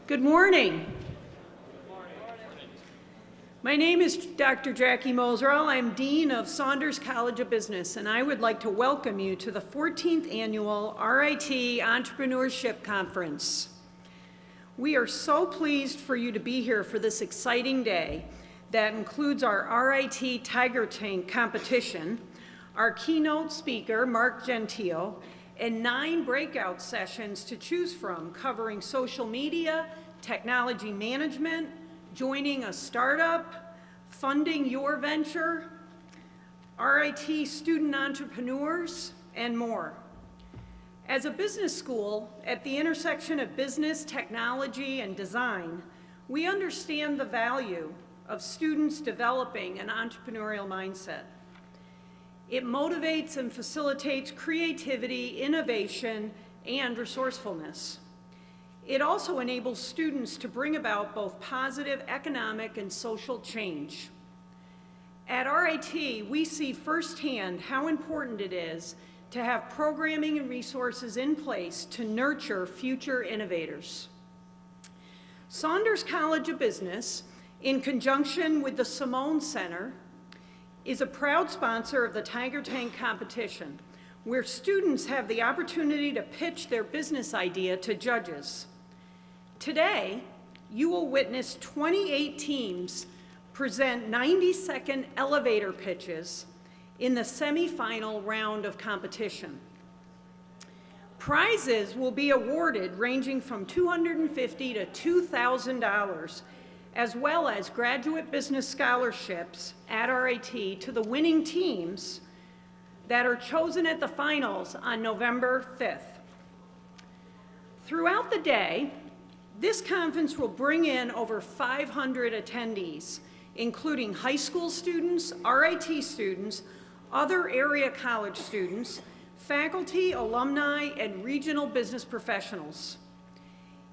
Good morning. My name is Dr. Jackie Moserall. I'm Dean of Saunders College of Business, and I would like to welcome you to the 14th Annual RIT Entrepreneurship Conference. We are so pleased for you to be here for this exciting day that includes our RIT Tiger Tank competition, our keynote speaker, Mark Gentile, and 9 breakout sessions to choose from covering social media, technology management, joining a startup, funding your venture, RIT student entrepreneurs, and more. As a business school at the intersection of business, technology, and design, we understand the value of students developing an entrepreneurial mindset. It motivates and facilitates creativity, innovation, and resourcefulness. It also enables students to bring about both positive economic and social change. At RIT, we see firsthand how important it is to have programming and resources in place to nurture future innovators. Saunders College of Business, in conjunction with the Simone Center, is a proud sponsor of the Tiger Tank competition, where students have the opportunity to pitch their business idea to judges. Today, you will witness 28 teams present 90-second elevator pitches in the semifinal round of competition. Prizes will be awarded ranging from $250 to $2,000, as well as graduate business scholarships at RIT to the winning teams that are chosen at the finals on November 5th. Throughout the day, this conference will bring in over 500 attendees, including high school students, RIT students, other area college students, faculty, alumni, and regional business professionals.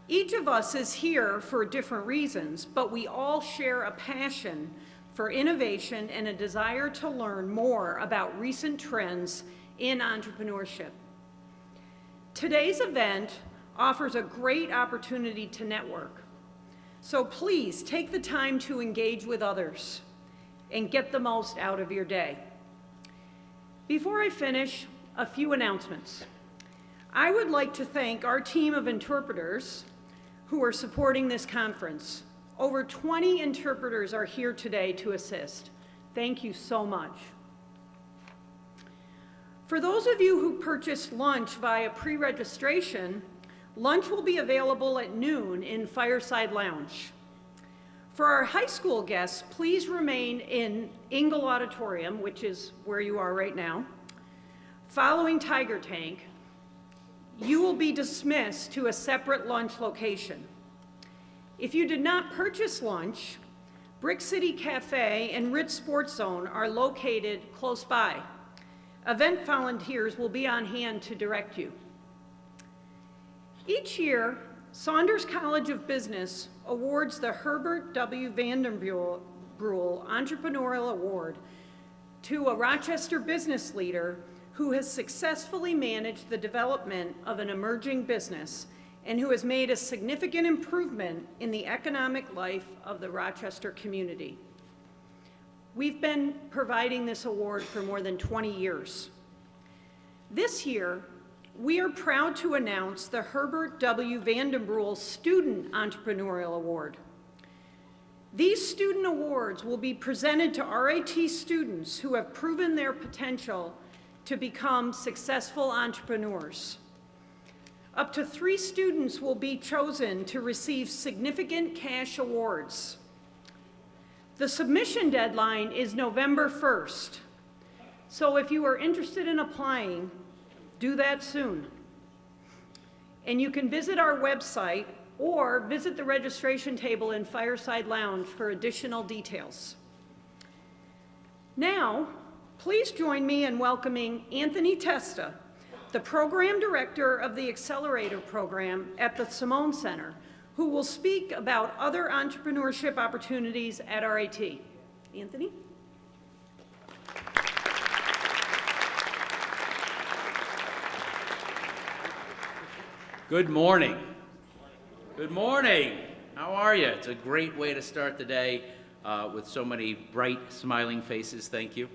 Each of us is here for different reasons, but we all share a passion for innovation and a desire to learn more about recent trends in entrepreneurship. Today's event offers a great opportunity to network. So please take the time to engage with others and get the most out of your day. Before I finish, a few announcements. I would like to thank our team of interpreters who are supporting this conference. Over 20 interpreters are here today to assist. Thank you so much. For those of you who purchased lunch via pre-registration, lunch will be available at noon in Fireside Lounge. For our high school guests, please remain in Engel Auditorium, which is where you are right now. Following Tiger Tank, you will be dismissed to a separate lunch location. If you did not purchase lunch, Brick City Cafe and RIT Sports Zone are located close by. Event volunteers will be on hand to direct you. Each year, Saunders College of Business awards the Herbert W. Vandenbrüel Entrepreneurial Award to a Rochester business leader who has successfully managed the development of an emerging business and who has made a significant improvement in the economic life of the Rochester community. We've been providing this award for more than 20 years. This year, we are proud to announce the Herbert W. Vandenbrüel Student Entrepreneurial Award. These student awards will be presented to RIT students who have proven their potential to become successful entrepreneurs. Up to 3 students will be chosen to receive significant cash awards. The submission deadline is November 1st, so if you are interested in applying, do that soon. And you can visit our website or visit the registration table in Fireside Lounge for additional details. Now, please join me in welcoming Anthony Testa, the Program Director of the Accelerator Program at the Simone Center, who will speak about other entrepreneurship opportunities at RIT. Anthony? Good morning. Good morning. How are you? It's a great way to start the day with so many bright, smiling faces. Thank you.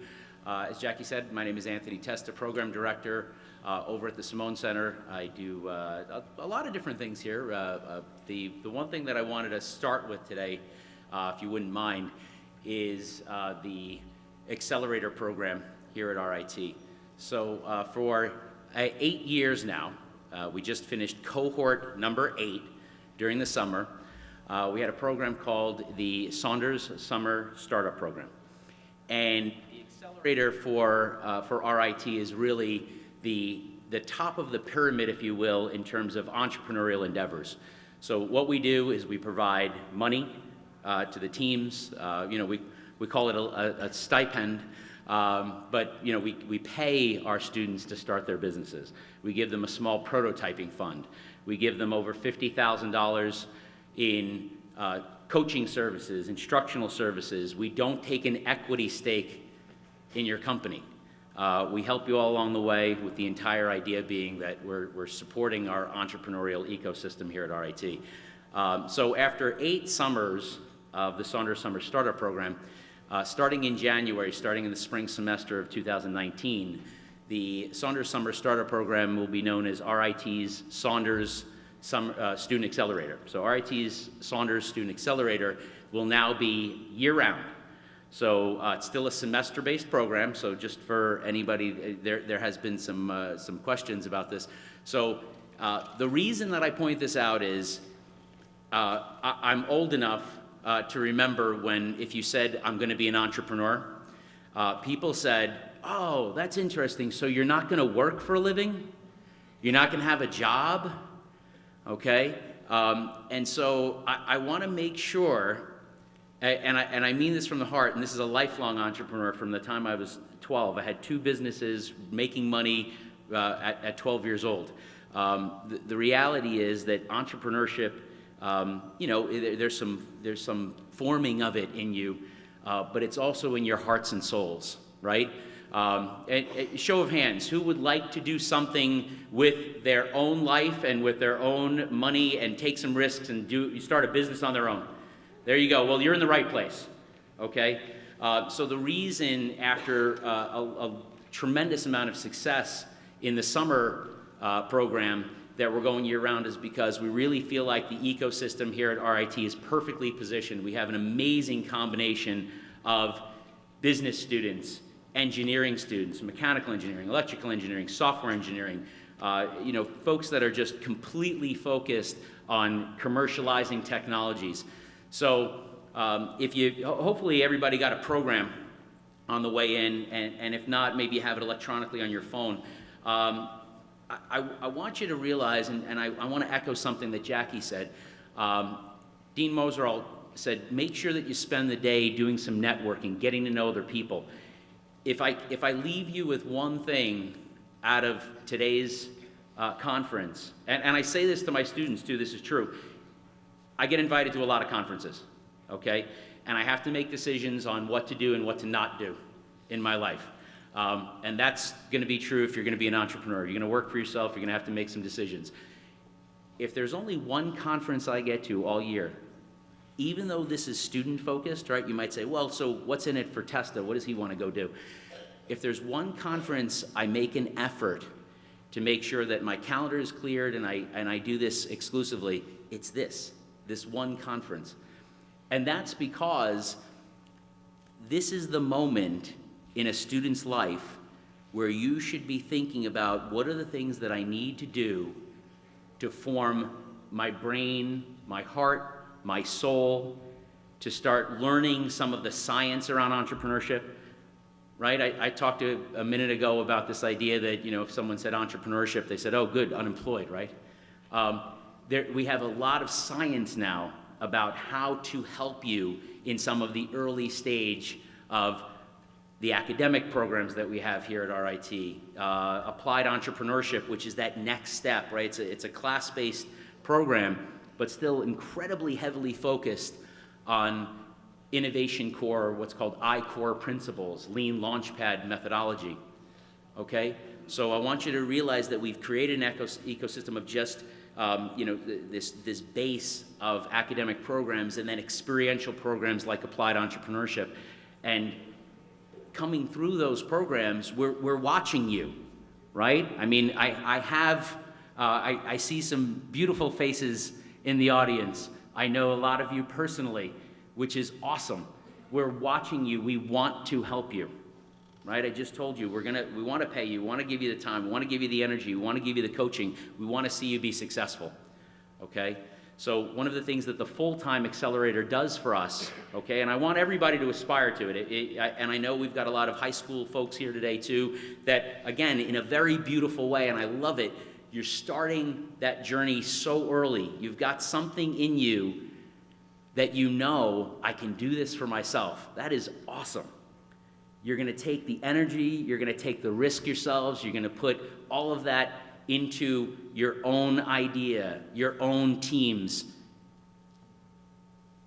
As Jackie said, my name is Anthony Testa, Program Director over at the Simone Center. I do a lot of different things here. The one thing that I wanted to start with today, if you wouldn't mind, is the Accelerator program here at RIT. So for 8 years now, we just finished cohort number 8 during the summer. We had a program called the Saunders Summer Startup Program. And the accelerator for RIT is really the top of the pyramid, if you will, in terms of entrepreneurial endeavors. So what we do is we provide money to the teams. We call it a stipend, but we pay our students to start their businesses. We give them a small prototyping fund. We give them over $50,000 in coaching services, instructional services. We don't take an equity stake in your company. We help you all along the way, with the entire idea being that we're supporting our entrepreneurial ecosystem here at RIT. So after 8 summers of the Saunders Summer Startup Program, starting in January, starting in the spring semester of 2019, the Saunders Summer Startup Program will be known as RIT's Saunders Student Accelerator. So RIT's Saunders Student Accelerator will now be year-round. So it's still a semester-based program, so just for anybody, there has been some questions about this. So the reason that I point this out is I'm old enough to remember when, if you said, I'm going to be an entrepreneur, people said, oh, that's interesting, so you're not going to work for a living? You're not going to have a job? Okay? And so I want to make sure, and I mean this from the heart, and this is a lifelong entrepreneur from the time I was 12. I had 2 businesses making money at 12 years old. The reality is that entrepreneurship, there's some forming of it in you, but it's also in your hearts and souls, right? Show of hands, who would like to do something with their own life and with their own money and take some risks and start a business on their own? There you go. Well, you're in the right place, okay? So the reason, after a tremendous amount of success in the summer program, that we're going year-round is because we really feel like the ecosystem here at RIT is perfectly positioned. We have an amazing combination of business students, engineering students, mechanical engineering, electrical engineering, software engineering, folks that are just completely focused on commercializing technologies. So hopefully everybody got a program on the way in, and if not, maybe you have it electronically on your phone. I want you to realize, and I want to echo something that Jackie said. Dean Moserall said, make sure that you spend the day doing some networking, getting to know other people. If I leave you with one thing out of today's conference, and I say this to my students too, this is true, I get invited to a lot of conferences, okay? And I have to make decisions on what to do and what to not do in my life. And that's going to be true if you're going to be an entrepreneur. You're going to work for yourself, you're going to have to make some decisions. If there's only one conference I get to all year, even though this is student-focused, right, you might say, well, so what's in it for Testa? What does he want to go do? If there's one conference I make an effort to make sure that my calendar is cleared and I do this exclusively, it's this one conference. And that's because this is the moment in a student's life where you should be thinking about, what are the things that I need to do to form my brain, my heart, my soul, to start learning some of the science around entrepreneurship, right? I talked a minute ago about this idea that, if someone said entrepreneurship, they said, oh, good, unemployed, right? We have a lot of science now about how to help you in some of the early stage of the academic programs that we have here at RIT, applied entrepreneurship, which is that next step, right? It's a class-based program, but still incredibly heavily focused on innovation core, what's called I-core principles, lean launchpad methodology, okay? So I want you to realize that we've created an ecosystem of just this base of academic programs and then experiential programs like applied entrepreneurship. And coming through those programs, we're watching you, right? I mean, I see some beautiful faces in the audience. I know a lot of you personally, which is awesome. We're watching you. We want to help you, right? I just told you, we want to pay you. We want to give you the time. We want to give you the energy. We want to give you the coaching. We want to see you be successful, okay? So one of the things that the full-time accelerator does for us, okay, and I want everybody to aspire to it, and I know we've got a lot of high school folks here today too, that again, in a very beautiful way, and I love it, you're starting that journey so early. You've got something in you that you know, I can do this for myself. That is awesome. You're gonna take the energy, you're gonna take the risk yourselves, you're gonna put all of that into your own idea, your own teams.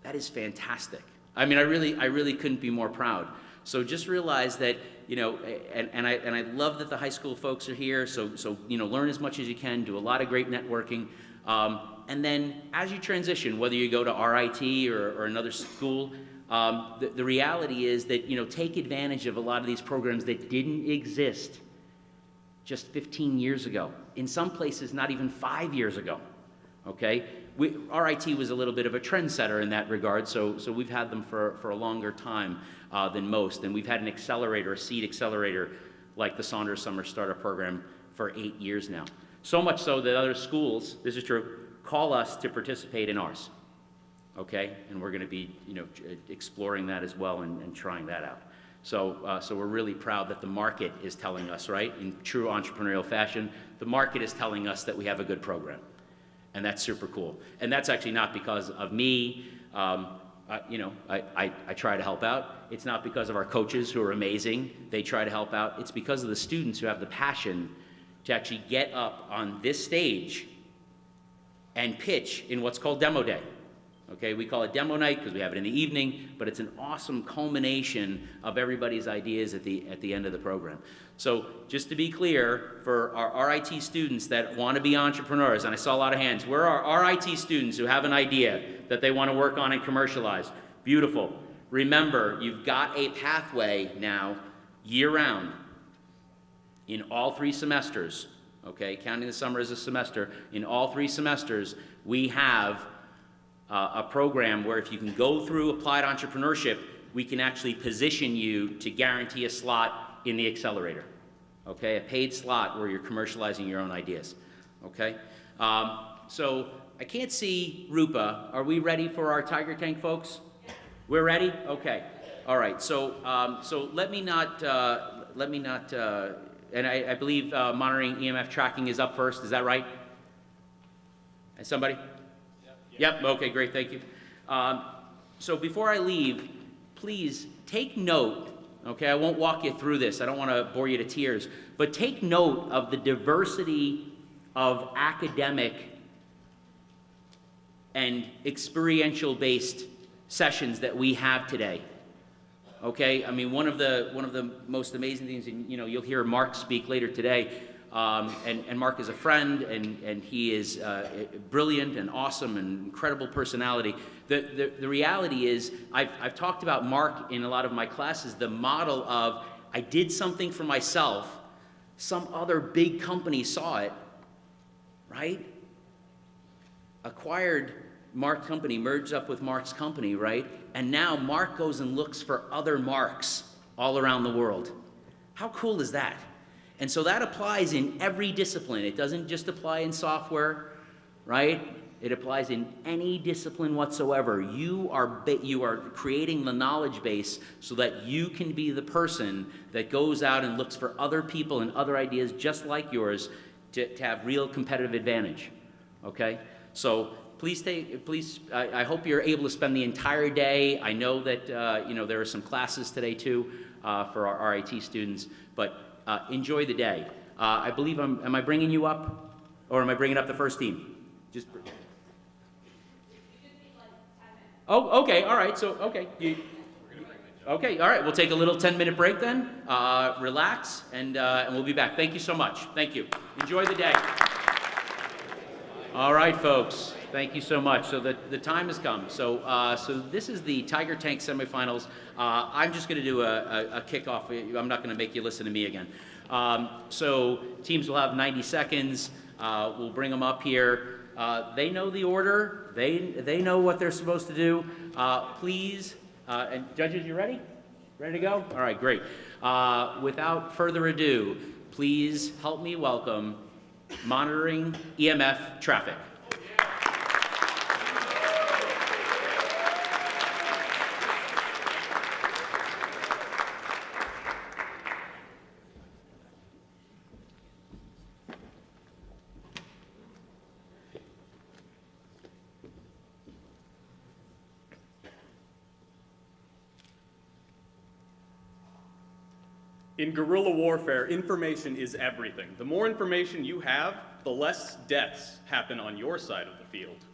That is fantastic. I mean, I really couldn't be more proud. So just realize that, and I love that the high school folks are here, so learn as much as you can, do a lot of great networking, and then as you transition, whether you go to RIT or another school, the reality is that, take advantage of a lot of these programs that didn't exist just 15 years ago. In some places, not even 5 years ago, okay? RIT was a little bit of a trendsetter in that regard, so we've had them for a longer time than most, and we've had an accelerator, a seed accelerator, like the Saunders Summer Starter Program for 8 years now. So much so that other schools, this is true, call us to participate in ours, okay? And we're gonna be, exploring that as well and trying that out. So we're really proud that the market is telling us, right, in true entrepreneurial fashion, the market is telling us that we have a good program. And that's super cool. And that's actually not because of me. I try to help out. It's not because of our coaches who are amazing. They try to help out. It's because of the students who have the passion to actually get up on this stage and pitch in what's called Demo Day. Okay, we call it Demo Night because we have it in the evening, but it's an awesome culmination of everybody's ideas at the end of the program. So just to be clear, for our RIT students that want to be entrepreneurs, and I saw a lot of hands, where are RIT students who have an idea that they want to work on and commercialize? Beautiful. Remember, you've got a pathway now, year-round, in all 3 semesters, okay, counting the summer as a semester, in all 3 semesters, we have a program where if you can go through applied entrepreneurship, we can actually position you to guarantee a slot in the accelerator, okay? A paid slot where you're commercializing your own ideas, okay? So I can't see Rupa. Are we ready for our Tiger Tank, folks? We're ready? Okay. All right. So let me not, and I believe monitoring EMF tracking is up first. Is that right? And somebody? Yep, okay, great, thank you. So before I leave, please take note, okay, I won't walk you through this, I don't want to bore you to tears, but take note of the diversity of academic and experiential-based sessions that we have today. Okay, I mean, one of the most amazing things, and you'll hear Mark speak later today, and Mark is a friend, and he is brilliant and awesome and incredible personality. The reality is, I've talked about Mark in a lot of my classes, the model of, I did something for myself, some other big company saw it, right? Acquired Mark's company, merged up with Mark's company, right? And now Mark goes and looks for other Marks all around the world. How cool is that? And so that applies in every discipline. It doesn't just apply in software, right? It applies in any discipline whatsoever. You are creating the knowledge base so that you can be the person that goes out and looks for other people and other ideas just like yours to have real competitive advantage, okay? So please, I hope you're able to spend the entire day. I know that, there are some classes today too for our RIT students, but enjoy the day. I believe am I bringing you up, or am I bringing up the first team? Just. Oh, okay, all right, so, okay. Okay, all right, we'll take a little 10-minute break then. Relax, and we'll be back. Thank you so much. Thank you. Enjoy the day. All right, folks. Thank you so much. So the time has come. So this is the Tiger Tank semifinals. I'm just going to do a kickoff. I'm not going to make you listen to me again. So teams will have 90 seconds. We'll bring them up here. They know the order. They know what they're supposed to do. Please, and judges, you ready? Ready to go? All right, great. Without further ado, please help me welcome monitoring EMF traffic. In guerrilla warfare, information is everything. The more information you have, the less deaths happen on your side of the field.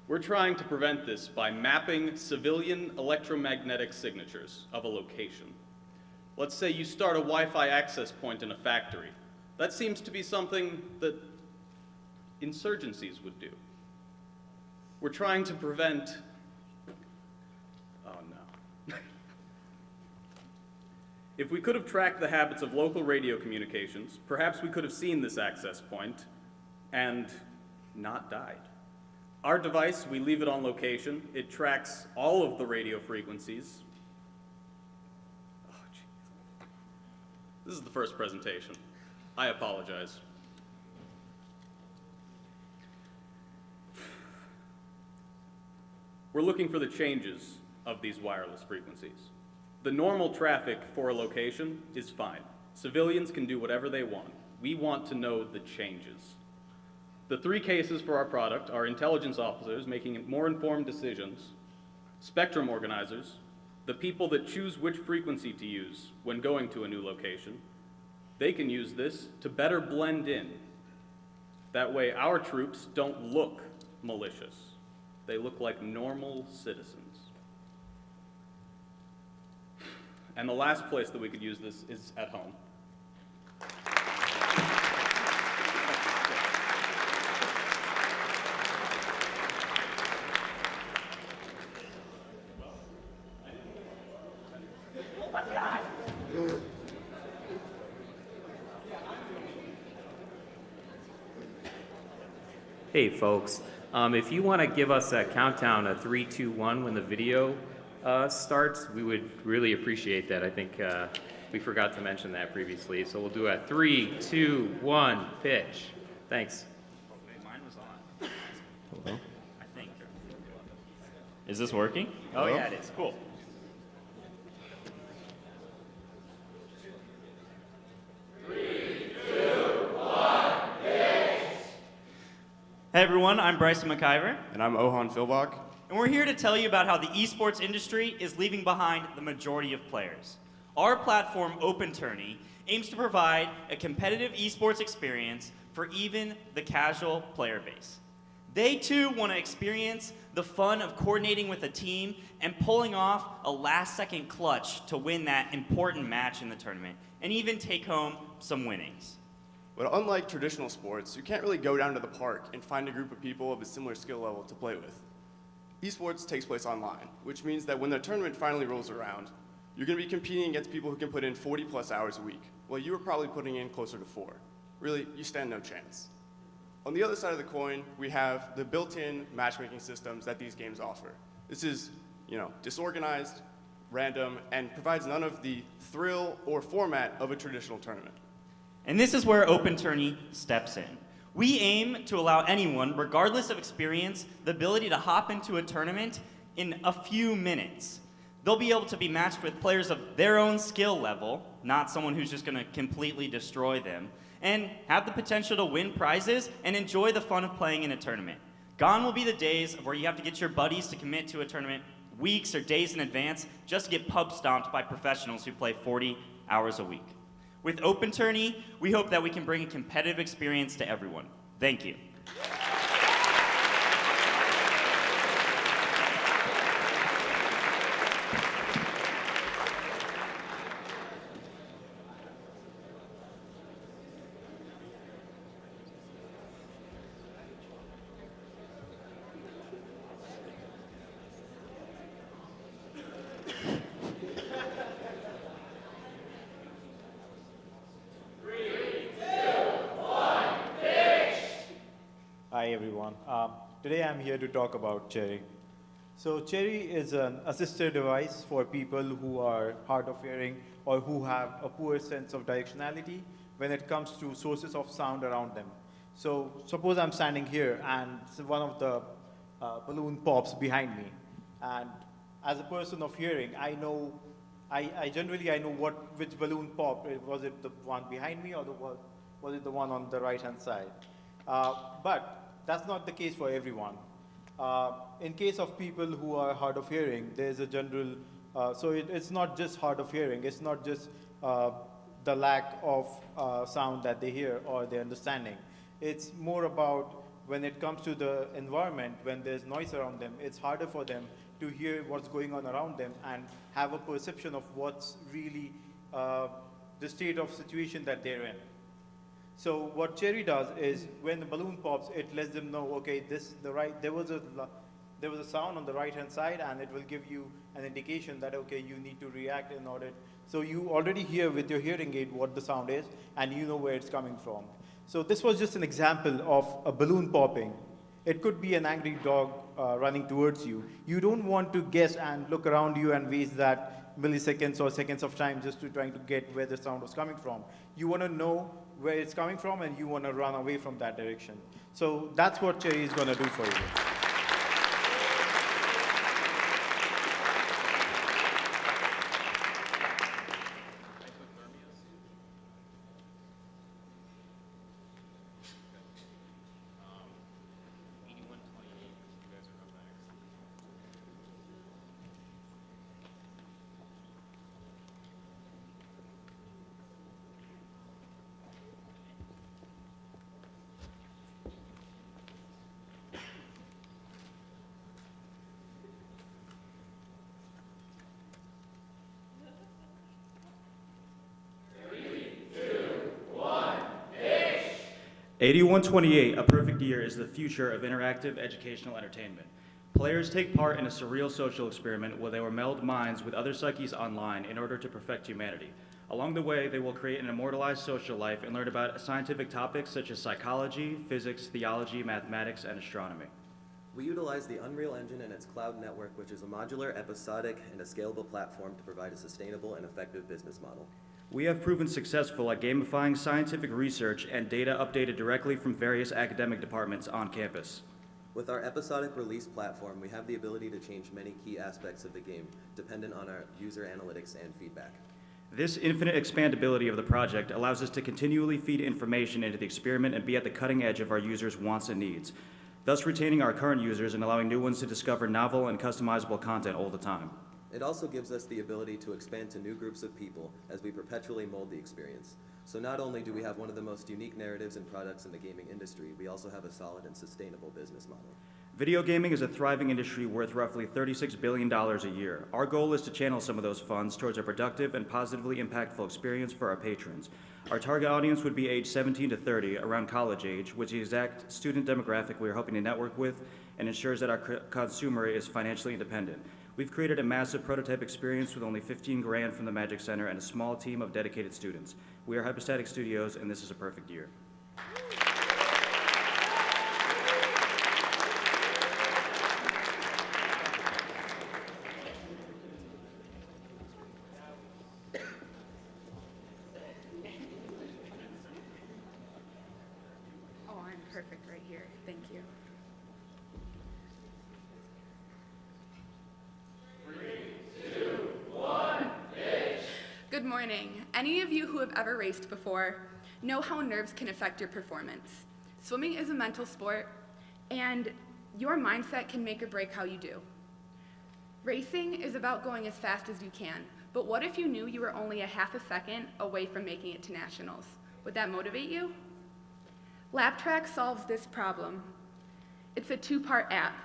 We're trying to prevent this by mapping civilian electromagnetic signatures of a location. Let's say you start a Wi-Fi access point in a factory. That seems to be something that insurgencies would do. We're trying to prevent... Oh no. If we could have tracked the habits of local radio communications, perhaps we could have seen this access point and not died. Our device, we leave it on location. It tracks all of the radio frequencies. Oh, geez. This is the first presentation. I apologize. We're looking for the changes of these wireless frequencies. The normal traffic for a location is fine. Civilians can do whatever they want. We want to know the changes. The three cases for our product are intelligence officers making more informed decisions, spectrum organizers, the people that choose which frequency to use when going to a new location. They can use this to better blend in. That way our troops don't look malicious. They look like normal citizens. And the last place that we could use this is at home. Hey folks, if you want to give us a countdown of 3, 2, 1 when the video starts, we would really appreciate that. I think we forgot to mention that previously. So we'll do a 3, 2, 1 pitch. Thanks. Mine was on. Hello? I think. Is this working? Oh Hello? yeah, it is. Cool. Hey everyone, I'm Bryson McIver, And I'm Ohan Philbach. and we're here to tell you about how the esports industry is leaving behind the majority of players. Our platform, OpenTourney, aims to provide a competitive esports experience for even the casual player base. They too want to experience the fun of coordinating with a team and pulling off a last-second clutch to win that important match in the tournament, and even take home some winnings. But unlike traditional sports, you can't really go down to the park and find a group of people of a similar skill level to play with. Esports takes place online, which means that when the tournament finally rolls around, you're going to be competing against people who can put in 40+ hours a week, while you are probably putting in closer to 4. Really, you stand no chance. On the other side of the coin, we have the built-in matchmaking systems that these games offer. This is, disorganized, random, and provides none of the thrill or format of a traditional tournament. And this is where OpenTourney steps in. We aim to allow anyone, regardless of experience, the ability to hop into a tournament in a few minutes. They'll be able to be matched with players of their own skill level, not someone who's just going to completely destroy them, and have the potential to win prizes and enjoy the fun of playing in a tournament. Gone will be the days of where you have to get your buddies to commit to a tournament weeks or days in advance just to get pub stomped by professionals who play 40 hours a week. With OpenTourney, we hope that we can bring a competitive experience to everyone. Thank you. Today I'm here to talk about Cherry. So Cherry is an assistive device for people who are hard of hearing or who have a poor sense of directionality when it comes to sources of sound around them. So suppose I'm standing here and one of the balloon pops behind me. And as a person of hearing, I know which balloon popped. Was it the one behind me or was it the one on the right-hand side? But that's not the case for everyone. In case of people who are hard of hearing, there's a general, it's not just hard of hearing, it's not just the lack of sound that they hear or their understanding. It's more about when it comes to the environment, when there's noise around them, it's harder for them to hear what's going on around them and have a perception of what's really the state of situation that they're in. So what Cherry does is when the balloon pops, it lets them know, okay, there was a sound on the right-hand side, and it will give you an indication that, okay, you need to react in order. So you already hear with your hearing aid what the sound is, and you know where it's coming from. So this was just an example of a balloon popping. It could be an angry dog running towards you. You don't want to guess and look around you and waste that milliseconds or seconds of time just to trying to get where the sound was coming from. You want to know where it's coming from, and you want to run away from that direction. So that's what Cherry is going to do for you. '8128, A Perfect Year, is the future of interactive educational entertainment. Players take part in a surreal social experiment where they will meld minds with other psyches online in order to perfect humanity. Along the way, they will create an immortalized social life and learn about scientific topics such as psychology, physics, theology, mathematics, and astronomy. We utilize the Unreal Engine and its cloud network, which is a modular, episodic, and a scalable platform to provide a sustainable and effective business model. We have proven successful at gamifying scientific research and data updated directly from various academic departments on campus. With our episodic release platform, we have the ability to change many key aspects of the game, dependent on our user analytics and feedback. This infinite expandability of the project allows us to continually feed information into the experiment and be at the cutting edge of our users' wants and needs, thus retaining our current users and allowing new ones to discover novel and customizable content all the time. It also gives us the ability to expand to new groups of people as we perpetually mold the experience. So not only do we have one of the most unique narratives and products in the gaming industry, we also have a solid and sustainable business model. Video gaming is a thriving industry worth roughly $36 billion a year. Our goal is to channel some of those funds towards a productive and positively impactful experience for our patrons. Our target audience would be age 17 to 30, around college age, which is the exact student demographic we are hoping to network with and ensures that our consumer is financially independent. We've created a massive prototype experience with only 15 grand from the Magic Center and a small team of dedicated students. We are Hypostatic Studios, and this is a perfect year. Oh, I'm perfect right here. Thank you. Good morning. Any of you who have ever raced before know how nerves can affect your performance. Swimming is a mental sport, and your mindset can make or break how you do. Racing is about going as fast as you can, but what if you knew you were only a half a second away from making it to nationals? Would that motivate you? LapTrack solves this problem. It's a two-part app.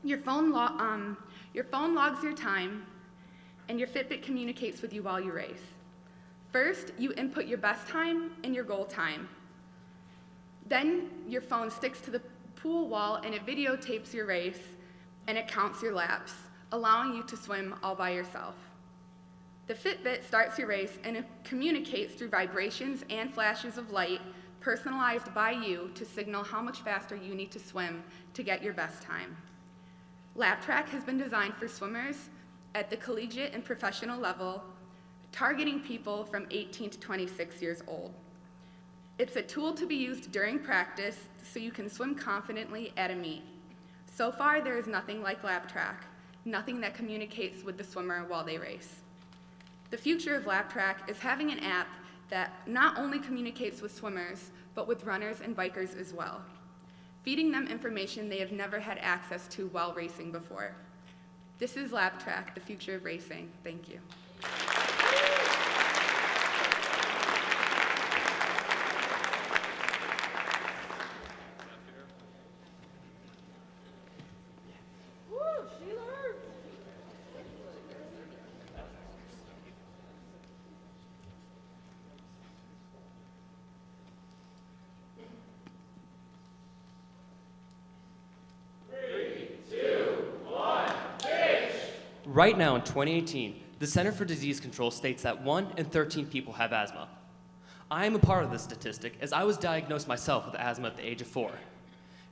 Your phone logs your time, and your Fitbit communicates with you while you race. First, you input your best time and your goal time. Then your phone sticks to the pool wall and it videotapes your race and it counts your laps, allowing you to swim all by yourself. The Fitbit starts your race and it communicates through vibrations and flashes of light, personalized by you to signal how much faster you need to swim to get your best time. Lap Track has been designed for swimmers at the collegiate and professional level, targeting people from 18 to 26 years old. It's a tool to be used during practice so you can swim confidently at a meet. So far, there is nothing like Lap Track, nothing that communicates with the swimmer while they race. The future of Lap Track is having an app that not only communicates with swimmers, but with runners and bikers as well, feeding them information they have never had access to while racing before. This is Lap Track, the future of racing. Thank you. Right now in 2018, the Center for Disease Control states that 1 in 13 people have asthma. I am a part of this statistic as I was diagnosed myself with asthma at the age of 4.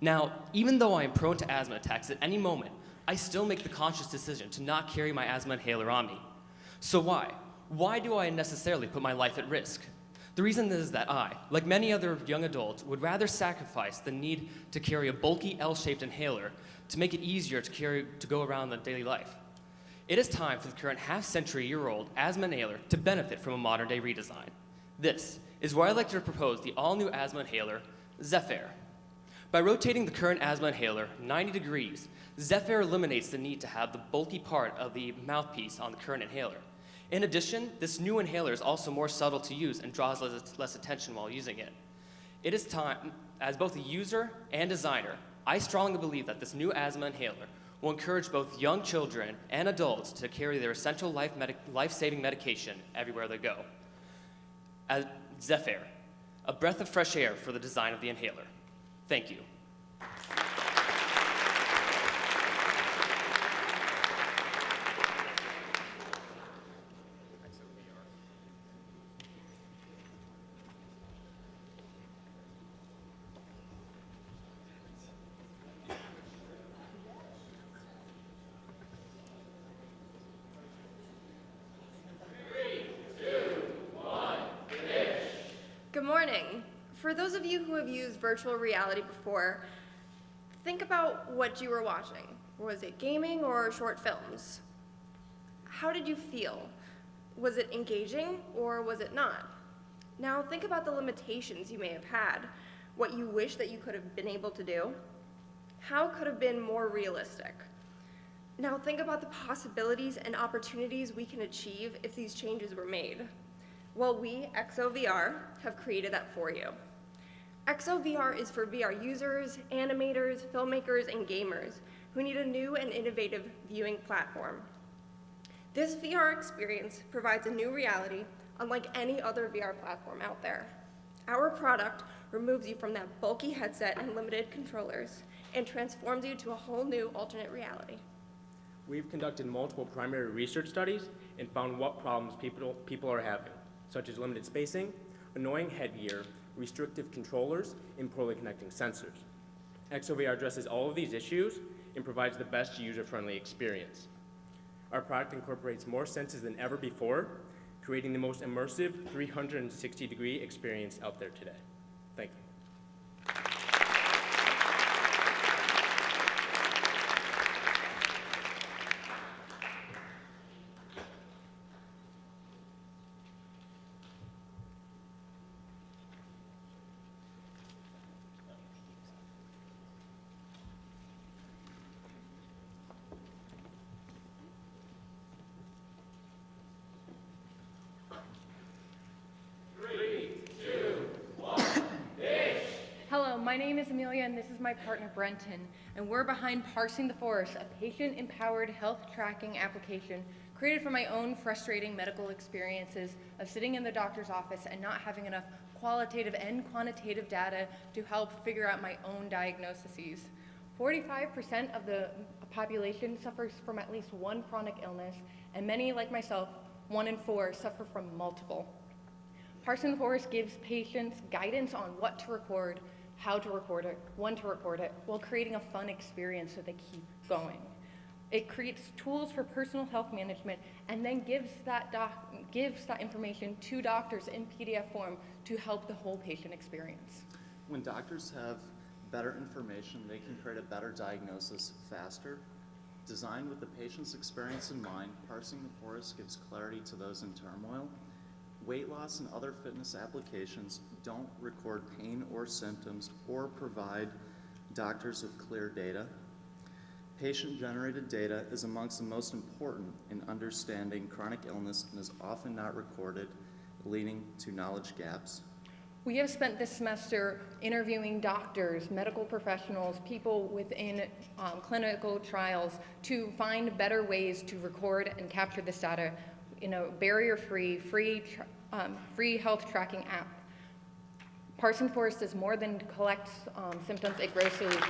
Now, even though I am prone to asthma attacks at any moment, I still make the conscious decision to not carry my asthma inhaler on me. So why? Why do I unnecessarily put my life at risk? The reason is that I, like many other young adults, would rather sacrifice the need to carry a bulky L-shaped inhaler to make it easier to go around in daily life. It is time for the current half-century-year-old asthma inhaler to benefit from a modern-day redesign. This is where I'd like to propose the all-new asthma inhaler, Zephyr. By rotating the current asthma inhaler 90 degrees, Zephyr eliminates the need to have the bulky part of the mouthpiece on the current inhaler. In addition, this new inhaler is also more subtle to use and draws less attention while using it. It is time, as both a user and designer, I strongly believe that this new asthma inhaler will encourage both young children and adults to carry their essential life-saving medication everywhere they go. As Zephyr, a breath of fresh air for the design of the inhaler. Thank you. Good morning. For those of you who have used virtual reality before, think about what you were watching. Was it gaming or short films? How did you feel? Was it engaging or was it not? Now think about the limitations you may have had, what you wish that you could have been able to do. How could have been more realistic? Now think about the possibilities and opportunities we can achieve if these changes were made. Well, we, XOVR, have created that for you. XOVR is for VR users, animators, filmmakers, and gamers who need a new and innovative viewing platform. This VR experience provides a new reality unlike any other VR platform out there. Our product removes you from that bulky headset and limited controllers and transforms you to a whole new alternate reality. We've conducted multiple primary research studies and found what problems people are having, such as limited spacing, annoying headgear, restrictive controllers, and poorly connecting sensors. XOVR addresses all of these issues and provides the best user-friendly experience. Our product incorporates more senses than ever before, creating the most immersive 360-degree experience out there today. Thank you. Hello, my name is Amelia and this is my partner Brenton, and we're behind Parsing the Forest, a patient-empowered health tracking application created from my own frustrating medical experiences of sitting in the doctor's office and not having enough qualitative and quantitative data to help figure out my own diagnoses. 45% of the population suffers from at least one chronic illness, and many, like myself, 1 in 4, suffer from multiple. Parsing the Forest gives patients guidance on what to record, how to record it, when to record it, while creating a fun experience so they keep going. It creates tools for personal health management and then gives that information to doctors in PDF form to help the whole patient experience. When doctors have better information, they can create a better diagnosis faster. Designed with the patient's experience in mind, Parsing the Forest gives clarity to those in turmoil. Weight loss and other fitness applications don't record pain or symptoms or provide doctors with clear data. Patient-generated data is amongst the most important in understanding chronic illness and is often not recorded, leading to knowledge gaps. We have spent this semester interviewing doctors, medical professionals, people within clinical trials to find better ways to record and capture this data in a barrier-free, free health tracking app. Parsing Forest does more than collect symptoms, it grows solutions.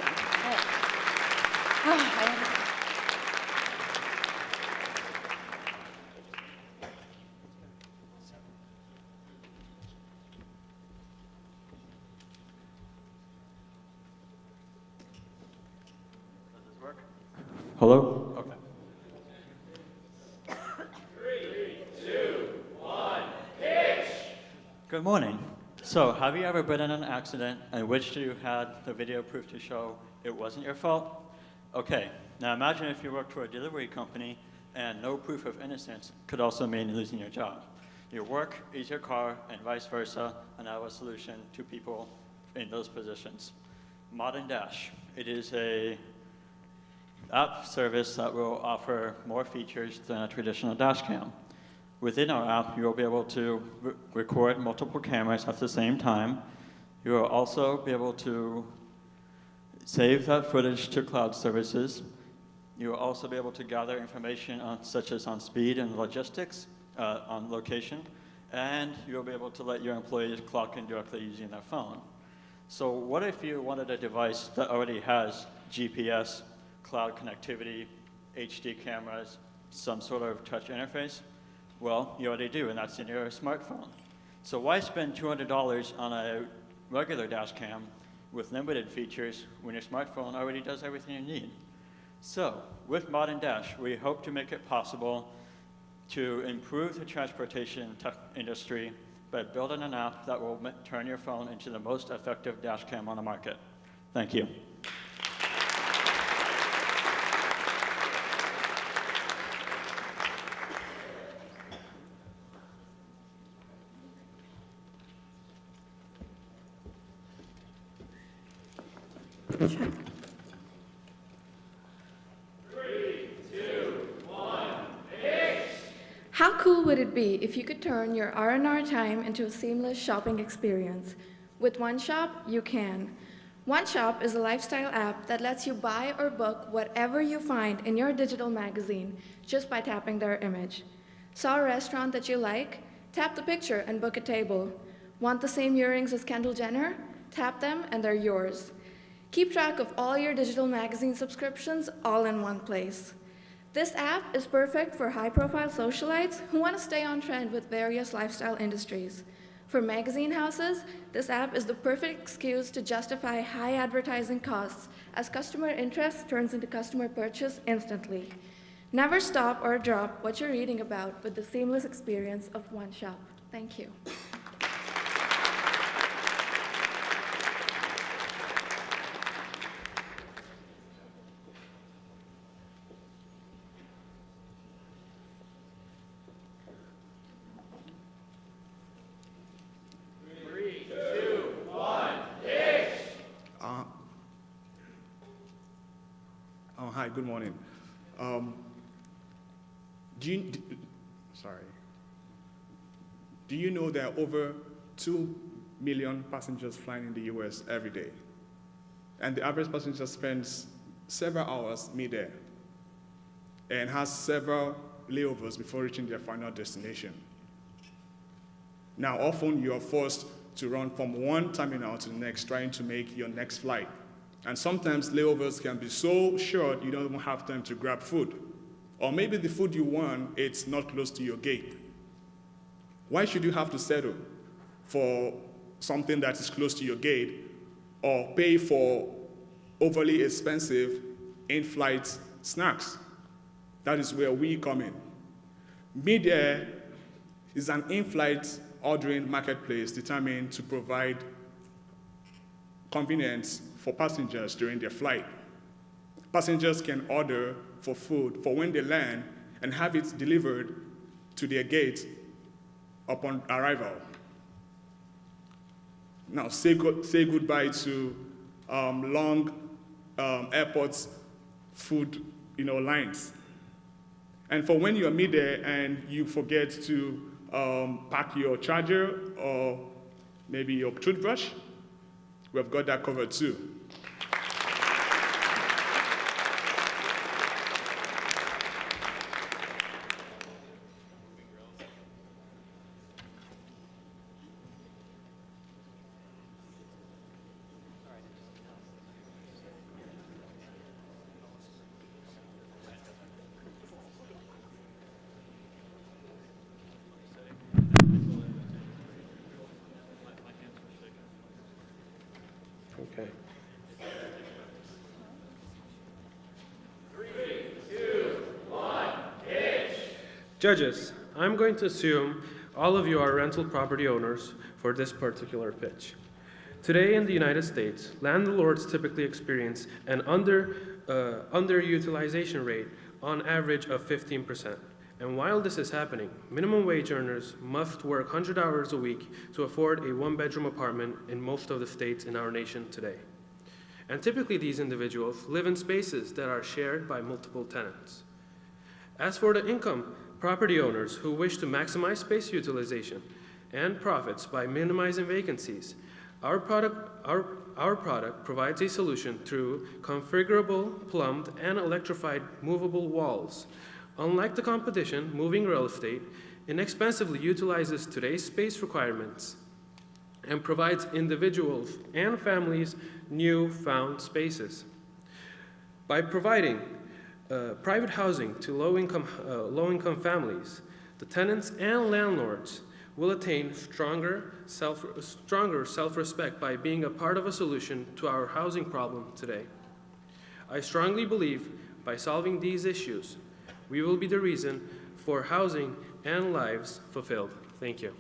Hello? Okay. 3, 2, 1, pitch! Good morning. So, have you ever been in an accident in which you had the video proof to show it wasn't your fault? Okay, now imagine if you worked for a delivery company and no proof of innocence could also mean losing your job. Your work is your car and vice versa, and I have a solution to people in those positions. Modern Dash. It is a app service that will offer more features than a traditional dash cam. Within our app, you will be able to record multiple cameras at the same time. You will also be able to save that footage to cloud services. You will also be able to gather information such as on speed and logistics, on location, and you'll be able to let your employees clock in directly using their phone. So what if you wanted a device that already has GPS, cloud connectivity, HD cameras, some sort of touch interface? Well, you already do, and that's in your smartphone. So why spend $200 on a regular dash cam with limited features when your smartphone already does everything you need? So, with Modern Dash, we hope to make it possible to improve the transportation industry by building an app that will turn your phone into the most effective dash cam on the market. Thank you. Check. 3, 2, 1, pitch! How cool would it be if you could turn your R&R time into a seamless shopping experience? With One Shop, you can. One Shop is a lifestyle app that lets you buy or book whatever you find in your digital magazine just by tapping their image. Saw a restaurant that you like? Tap the picture and book a table. Want the same earrings as Kendall Jenner? Tap them and they're yours. Keep track of all your digital magazine subscriptions all in one place. This app is perfect for high-profile socialites who want to stay on trend with various lifestyle industries. For magazine houses, this app is the perfect excuse to justify high advertising costs as customer interest turns into customer purchase instantly. Never stop or drop what you're reading about with the seamless experience of One Shop. Thank you. Hi, good morning. Do you know there are over 2 million passengers flying in the US every day? And the average passenger spends several hours mid-air and has several layovers before reaching their final destination. Now, often you are forced to run from one terminal to the next, trying to make your next flight. And sometimes layovers can be so short you don't even have time to grab food. Or maybe the food you want, it's not close to your gate. Why should you have to settle for something that is close to your gate, or pay for overly expensive in-flight snacks. That is where we come in. Mid-air is an in-flight ordering marketplace determined to provide convenience for passengers during their flight. Passengers can order for food for when they land and have it delivered to their gate upon arrival. Now, say goodbye to long airports food lines. And for when you're mid-air and you forget to pack your charger or maybe your toothbrush, we've got that covered too. Okay. 3, 2, 1, pitch. Judges, I'm going to assume all of you are rental property owners for this particular pitch. Today in the United States, landlords typically experience an underutilization rate on average of 15%. And while this is happening, minimum wage earners must work 100 hours a week to afford a one-bedroom apartment in most of the states in our nation today. And typically these individuals live in spaces that are shared by multiple tenants. As for the income property owners who wish to maximize space utilization and profits by minimizing vacancies, our product provides a solution through configurable, plumbed, and electrified movable walls. Unlike the competition, moving real estate inexpensively utilizes today's space requirements and provides individuals and families newfound spaces. By providing private housing to low-income families, the tenants and landlords will attain stronger self-respect by being a part of a solution to our housing problem today. I strongly believe by solving these issues, we will be the reason for housing and lives fulfilled. Thank you.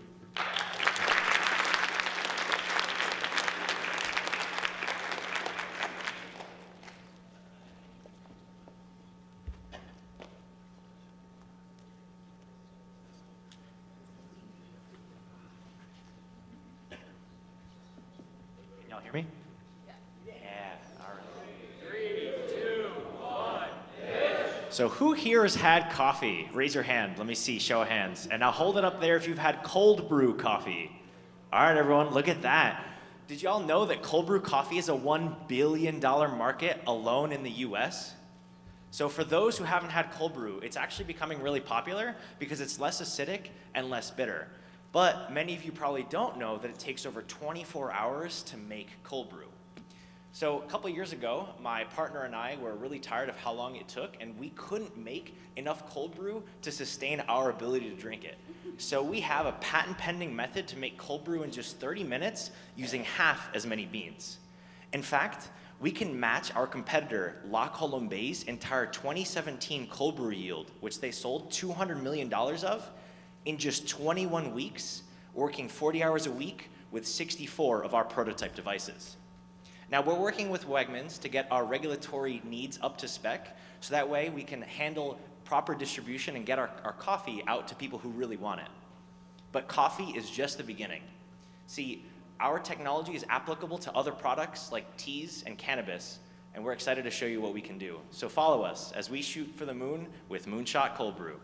Can y'all hear me? Yeah, all right. 3, 2, 1, pitch. So who here has had coffee? Raise your hand. Let me see, show of hands. And now hold it up there if you've had cold brew coffee. All right, everyone, look at that. Did y'all know that cold brew coffee is a $1 billion market alone in the US? So for those who haven't had cold brew, it's actually becoming really popular because it's less acidic and less bitter. But many of you probably don't know that it takes over 24 hours to make cold brew. So a couple years ago, my partner and I were really tired of how long it took, and we couldn't make enough cold brew to sustain our ability to drink it. So we have a patent-pending method to make cold brew in just 30 minutes using half as many beans. In fact, we can match our competitor La Colombe's entire 2017 cold brew yield, which they sold $200 million of, in just 21 weeks, working 40 hours a week with 64 of our prototype devices. Now, we're working with Wegmans to get our regulatory needs up to spec, so that way we can handle proper distribution and get our coffee out to people who really want it. But coffee is just the beginning. See, our technology is applicable to other products like teas and cannabis, and we're excited to show you what we can do. So follow us as we shoot for the moon with Moonshot Cold Brew.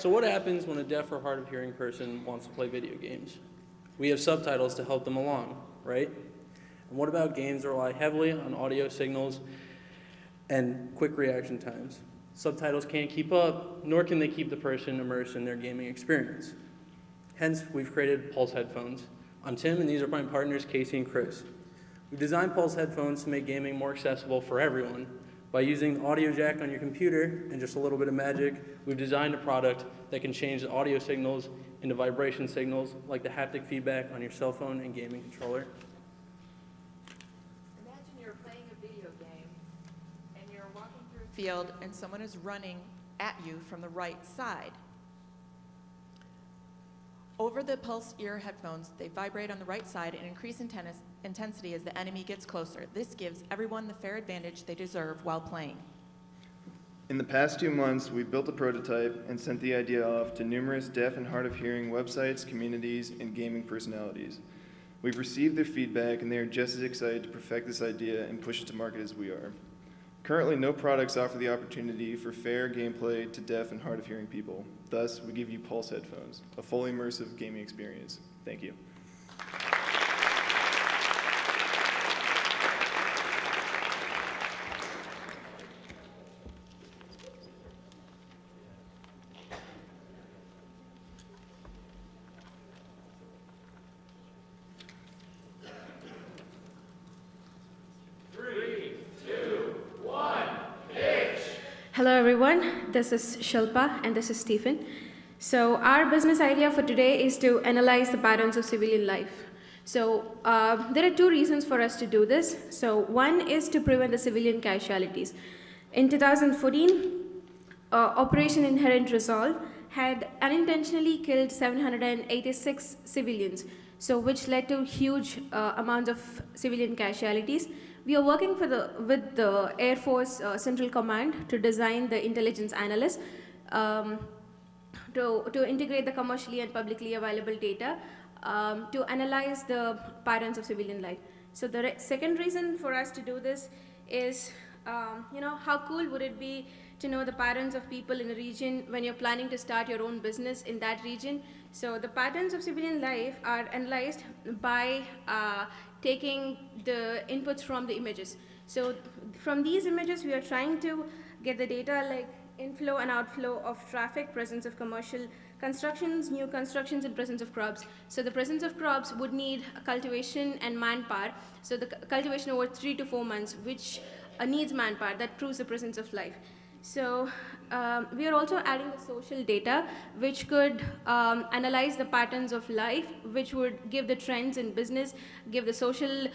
So what happens when a deaf or hard of hearing person wants to play video games? We have subtitles to help them along, right? And what about games that rely heavily on audio signals and quick reaction times? Subtitles can't keep up, nor can they keep the person immersed in their gaming experience. Hence, we've created Pulse headphones. I'm Tim, and these are my partners, Casey and Chris. We've designed Pulse headphones to make gaming more accessible for everyone. By using the audio jack on your computer and just a little bit of magic, we've designed a product that can change the audio signals into vibration signals, like the haptic feedback on your cell phone and gaming controller. Imagine you're playing a video game and you're walking through a field and someone is running at you from the right side. Over the Pulse ear headphones, they vibrate on the right side and increase intensity as the enemy gets closer. This gives everyone the fair advantage they deserve while playing. In the past 2 months, we've built a prototype and sent the idea off to numerous deaf and hard of hearing websites, communities, and gaming personalities. We've received their feedback and they are just as excited to perfect this idea and push it to market as we are. Currently, no products offer the opportunity for fair gameplay to deaf and hard of hearing people. Thus, we give you Pulse headphones, a fully immersive gaming experience. Thank you. Hello everyone, this is Shilpa and this is Stephen. So our business idea for today is to analyze the patterns of civilian life. So there are 2 reasons for us to do this. So one is to prevent the civilian casualties. In 2014, Operation Inherent Resolve had unintentionally killed 786 civilians, so which led to huge amounts of civilian casualties. We are working with the Air Force Central Command to design the intelligence analyst to integrate the commercially and publicly available data to analyze the patterns of civilian life. So the second reason for us to do this is, how cool would it be to know the patterns of people in a region when you're planning to start your own business in that region. So the patterns of civilian life are analyzed by taking the inputs from the images. So from these images, we are trying to get the data like inflow and outflow of traffic, presence of commercial constructions, new constructions, and presence of crops. So the presence of crops would need cultivation and manpower. So the cultivation over 3 to 4 months, which needs manpower, that proves the presence of life. So we are also adding the social data, which could analyze the patterns of life, which would give the trends in business, give the social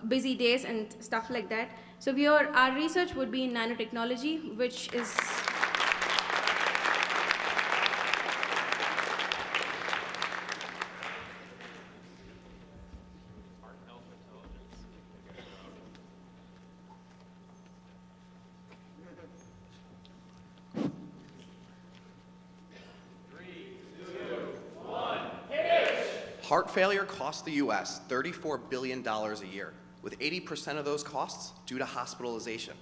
busy days and stuff like that. So our research would be in nanotechnology, which is Heart failure costs the U.S. $34 billion a year, with 80% of those costs due to hospitalization.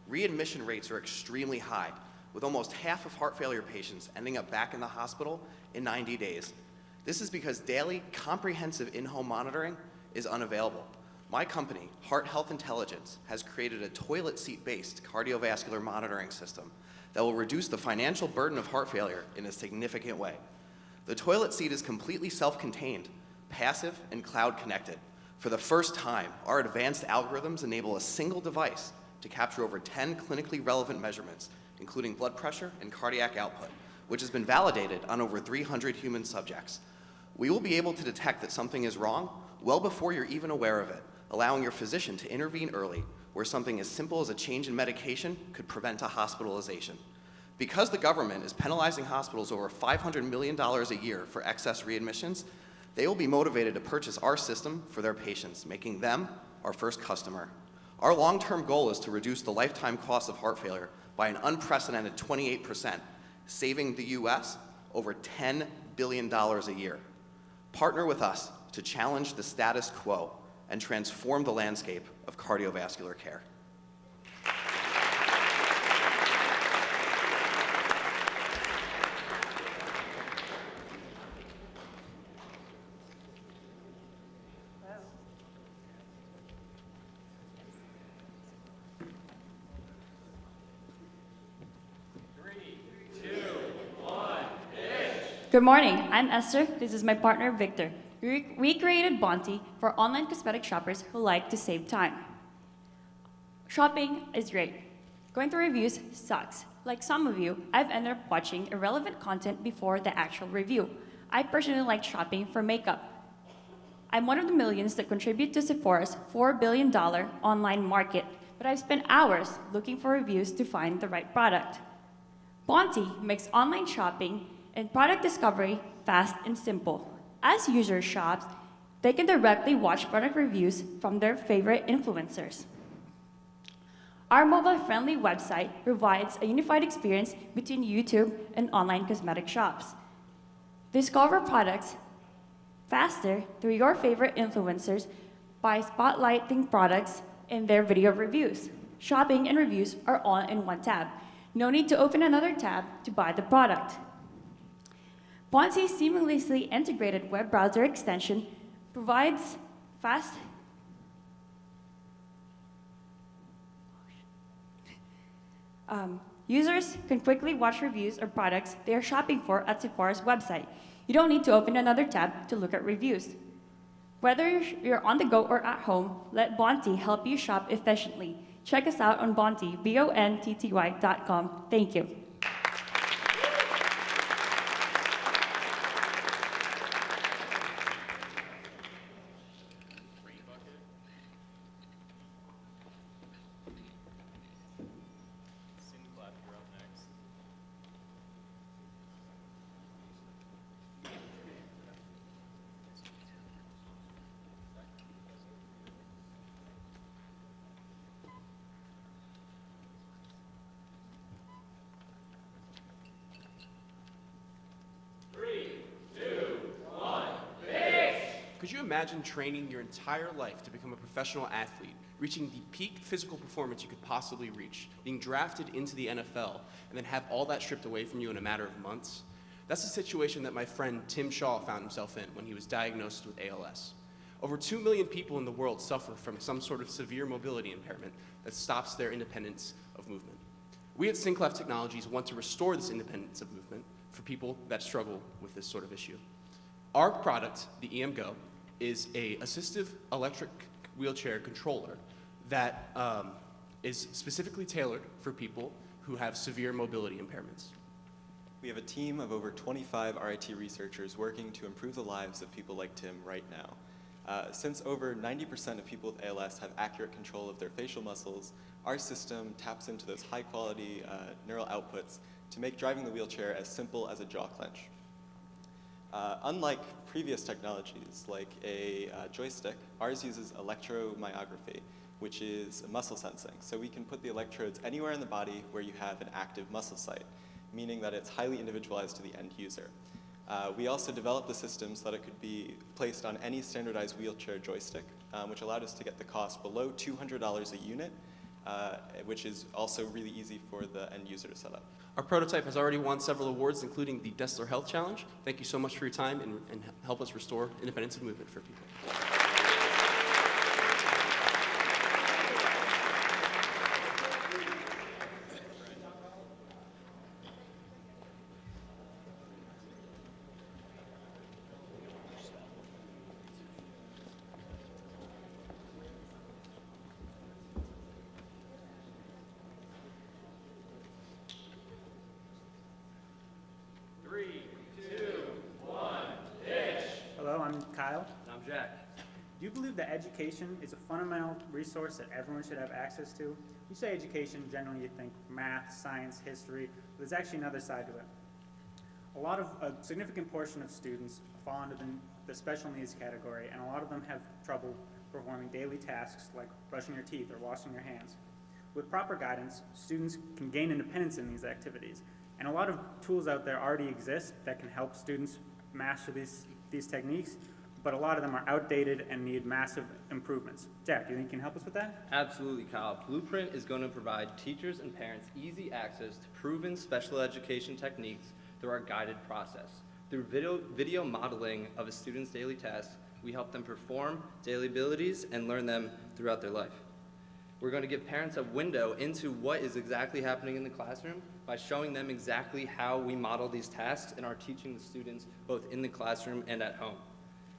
Readmission rates are extremely high, with almost half of heart failure patients ending up back in the hospital in 90 days. This is because daily, comprehensive in-home monitoring is unavailable. My company, Heart Health Intelligence, has created a toilet seat-based cardiovascular monitoring system that will reduce the financial burden of heart failure in a significant way. The toilet seat is completely self-contained, passive, and cloud-connected. For the first time, our advanced algorithms enable a single device to capture over 10 clinically relevant measurements, including blood pressure and cardiac output, which has been validated on over 300 human subjects. We will be able to detect that something is wrong well before you're even aware of it, allowing your physician to intervene early, where something as simple as a change in medication could prevent a hospitalization. Because the government is penalizing hospitals over $500 million a year for excess readmissions, they will be motivated to purchase our system for their patients, making them our first customer. Our long-term goal is to reduce the lifetime cost of heart failure by an unprecedented 28%, saving the U.S. over $10 billion a year. Partner with us to challenge the status quo and transform the landscape of cardiovascular care. Good morning, I'm Esther. This is my partner, Victor. We created Bonti for online cosmetic shoppers who like to save time. Shopping is great. Going through reviews sucks. Like some of you, I've ended up watching irrelevant content before the actual review. I personally like shopping for makeup. I'm one of the millions that contribute to Sephora's $4 billion online market, but I've spent hours looking for reviews to find the right product. Bonti makes online shopping and product discovery fast and simple. As users shop, they can directly watch product reviews from their favorite influencers. Our mobile-friendly website provides a unified experience between YouTube and online cosmetic shops. Discover products faster through your favorite influencers by spotlighting products in their video reviews. Shopping and reviews are all in one tab. No need to open another tab to buy the product. Bonti's seamlessly integrated web browser extension provides fast users can quickly watch reviews of products they are shopping for at Sephora's website. You don't need to open another tab to look at reviews. Whether you're on the go or at home, let Bonti help you shop efficiently. Check us out on Bonti, BONTTY.com. Thank you. Could you imagine training your entire life to become a professional athlete, reaching the peak physical performance you could possibly reach, being drafted into the NFL, and then have all that stripped away from you in a matter of months? That's the situation that my friend Tim Shaw found himself in when he was diagnosed with ALS. Over 2 million people in the world suffer from some sort of severe mobility impairment that stops their independence of movement. We at Synclef Technologies want to restore this independence of movement for people that struggle with this sort of issue. Our product, the EM Go, is an assistive electric wheelchair controller that is specifically tailored for people who have severe mobility impairments. We have a team of over 25 RIT researchers working to improve the lives of people like Tim right now. Since over 90% of people with ALS have accurate control of their facial muscles, our system taps into those high-quality neural outputs to make driving the wheelchair as simple as a jaw clench. Unlike previous technologies like a joystick, ours uses electromyography, which is muscle sensing. So we can put the electrodes anywhere in the body where you have an active muscle site, meaning that it's highly individualized to the end user. We also developed the system so that it could be placed on any standardized wheelchair joystick, which allowed us to get the cost below $200 a unit, which is also really easy for the end user to set up. Our prototype has already won several awards, including the Dessler Health Challenge. Thank you so much for your time and help us restore independence of movement for people. Kyle. And I'm Jack. Do you believe that education is a fundamental resource that everyone should have access to? You say education, generally you think math, science, history, but there's actually another side to it. A significant portion of students fall into the special needs category, and a lot of them have trouble performing daily tasks like brushing your teeth or washing your hands. With proper guidance, students can gain independence in these activities, and a lot of tools out there already exist that can help students master these techniques, but a lot of them are outdated and need massive improvements. Jack, do you think you can help us with that? Absolutely, Kyle. Blueprint is going to provide teachers and parents easy access to proven special education techniques through our guided process. Through video modeling of a student's daily tasks, we help them perform daily abilities and learn them throughout their life. We're going to give parents a window into what is exactly happening in the classroom by showing them exactly how we model these tasks and are teaching the students both in the classroom and at home.